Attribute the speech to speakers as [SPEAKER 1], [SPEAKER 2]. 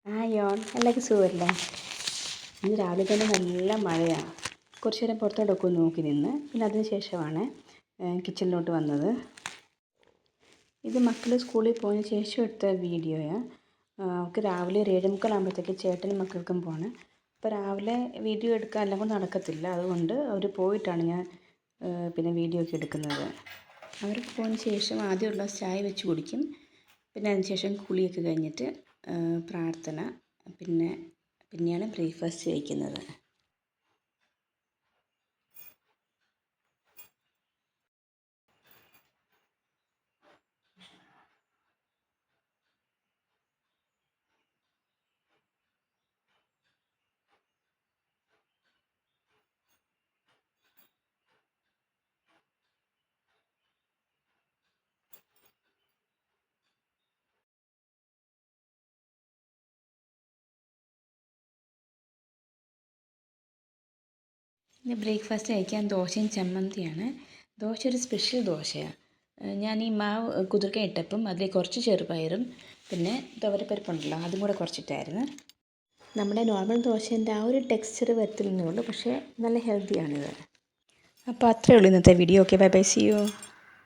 [SPEAKER 1] യോൺ എല്ലാവർക്കും സുഖമല്ലേ? ഇന്ന് രാവിലെ തന്നെ നല്ല മഴയാണ്. കുറച്ച് നേരം പുറത്തോട്ടൊക്കെ നോക്കി നിന്ന് പിന്നെ അതിന് ശേഷമാണ് കിച്ചണിലോട്ട് വന്നത്. ഇത് മക്കൾ സ്കൂളിൽ പോയതിന് ശേഷം എടുത്ത വീഡിയോയാണ്. അവർക്ക് രാവിലെ ഒരു 7:45 ചേട്ടനും മക്കൾക്കും പോകണം. അപ്പോൾ രാവിലെ വീഡിയോ എടുക്കാൻ എല്ലാം കൊണ്ട് നടക്കത്തില്ല. അതുകൊണ്ട് അവർ പോയിട്ടാണ് ഞാൻ പിന്നെ വീഡിയോ ഒക്കെ എടുക്കുന്നത്. അവർക്ക് പോയതിന് ശേഷം ആദ്യം ഒരു ഗ്ലാസ് ചായ വെച്ച് കുടിക്കും. പിന്നെ അതിന് ശേഷം കുളിയൊക്കെ കഴിഞ്ഞിട്ട് പ്രാർത്ഥന, പിന്നെയാണ് ബ്രേക്ക്ഫാസ്റ്റ് കഴിക്കുന്നത്. ഇന്ന് ബ്രേക്ക്ഫാസ്റ്റ് കഴിക്കാൻ ദോശയും ചമ്മന്തിയാണ്. ദോശ ഒരു സ്പെഷ്യൽ ദോശയാണ്. ഞാൻ ഈ മാവ് കുതിർക്കാൻ ഇട്ടപ്പം അതിലേക്ക് കുറച്ച് ചെറുപയറും പിന്നെ തുവരപ്പരിപ്പുണ്ടല്ലോ അതും കൂടെ കുറച്ചിട്ടായിരുന്നു. നമ്മുടെ നോർമൽ ദോശേൻ്റെ ആ ഒരു ടെക്സ്ചർ വരത്തില്ലെന്നേ ഉള്ളൂ, പക്ഷേ നല്ല ഹെൽത്തിയാണിത്. അപ്പോൾ അത്രയേ ഉള്ളൂ ഇന്നത്തെ video. Okay, bye bye, see U.